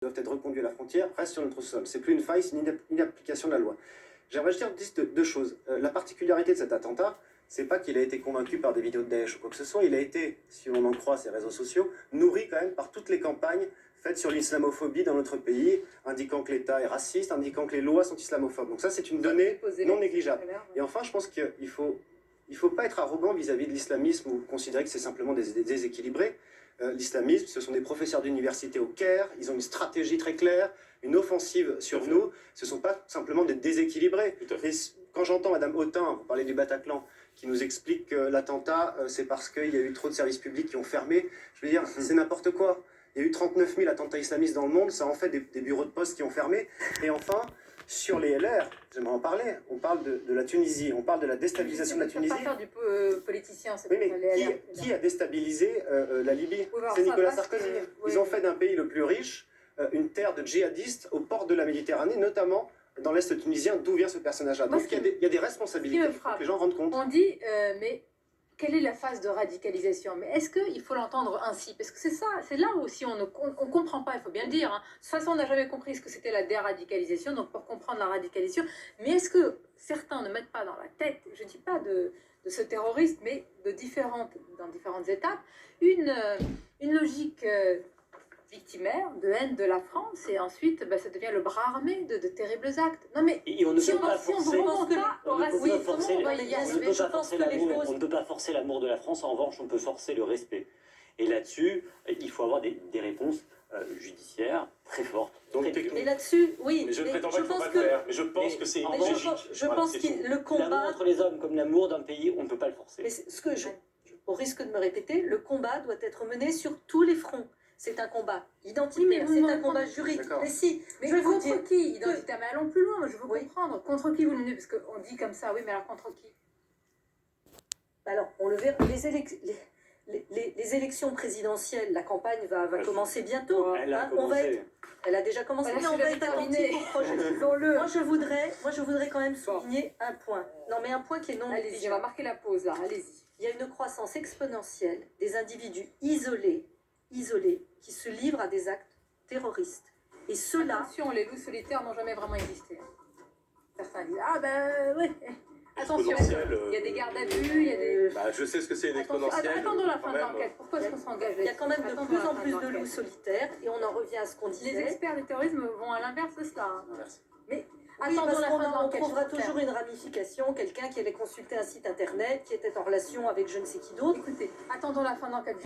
doivent être reconduits à la frontière restent sur notre sol. C'est plus une faille, c'est une application de la loi. J'aimerais dire deux choses. La particularité de cet attentat, c'est pas qu'il a été convaincu par des vidéos de Daesh ou quoi que ce soit, il a été, si on en croit ses réseaux sociaux, nourri quand même par toutes les campagnes faites sur l'islamophobie dans notre pays, indiquant que l'État est raciste, indiquant que les lois sont islamophobes. Donc ça, c'est une donnée non négligeable. Et enfin, je pense qu'il faut pas être arrogant vis-à-vis de l'islamisme ou considérer que c'est simplement des déséquilibrés. L'islamisme, ce sont des professeurs d'université au Caire, ils ont une stratégie très claire, une offensive sur nous, ce ne sont pas simplement des déséquilibrés. Et quand j'entends Madame Autain, vous parlez du Bataclan, qui nous explique que l'attentat, c'est parce qu'il y a eu trop de services publics qui ont fermé, je veux dire, c'est n'importe quoi. Il y a eu 39 000 attentats islamistes dans le monde, ça en fait des bureaux de poste qui ont fermé. Et enfin, sur les LR, j'aimerais en parler, on parle de la Tunisie, on parle de la déstabilisation de la Tunisie. On ne peut pas faire du politicien, c'est oui, mais qui a déstabilisé la Libye? C'est Nicolas Sarkozy. Ils ont fait d'un pays le plus riche une terre de djihadistes au port de la Méditerranée, notamment dans l'Est tunisien, d'où vient ce personnage-là. Donc il y a des responsabilités, il faut que les gens rendent compte. On dit, mais quelle est la phase de radicalisation? Mais est-ce qu'il faut l'entendre ainsi? Parce que c'est ça, c'est là aussi on ne comprend pas, il faut bien le dire. Hein. De toute façon, on n'a jamais compris ce que c'était la déradicalisation, donc pour comprendre la radicalisation. Mais est-ce que certains ne mettent pas dans la tête, je ne dis pas de ce terroriste, mais dans différentes étapes, une logique victimaire de haine de la France, et ensuite ça devient le bras armé de terribles actes. Non mais on ne peut pas forcer l'amour de la France, en revanche on peut forcer le respect. Et là-dessus, il faut avoir des réponses judiciaires très fortes. Donc, et là-dessus, oui. Mais je ne prétends pas qu'il faut pas le faire. Mais je pense que c'est logique. Je pense que le combat entre les hommes comme l'amour d'un pays, on ne peut pas le forcer. Mais au risque de me répéter, le combat doit être mené sur tous les fronts. C'est un combat identitaire, c'est un combat juridique. Mais si, mais je contre qui identitaire? Mais allons plus loin, moi je veux comprendre. Contre qui vous le menez? Parce qu'on dit comme ça, oui, mais alors contre qui? Alors, on le verra, les élections présidentielles, la campagne va commencer bientôt. Elle a déjà commencé, mais on va être attentif au projet. Moi, je voudrais quand même souligner un point. Non, mais un point qui est non négligeable. Allez-y, on va marquer la pause là, allez-y. Il y a une croissance exponentielle des individus isolés, qui se livrent à des actes terroristes. Et ceux-là... Attention, les loups solitaires n'ont jamais vraiment existé. Certains disent, ah ben oui, attention, il y a des gardes à vue, il y a des... je sais ce que c'est une exponentielle. Attendons la fin de l'enquête, pourquoi est-ce qu'on s'engage? Il y a quand même de plus en plus de loups solitaires, et on en revient à ce qu'on disait. Les experts du terrorisme vont à l'inverse de cela. Hein. Merci. Mais attendons la fin de on l'enquête. trouvera toujours une ramification, quelqu'un qui avait consulté un site internet, qui était en relation avec je ne sais qui d'autre. Écoutez, attendons la fin de l'enquête.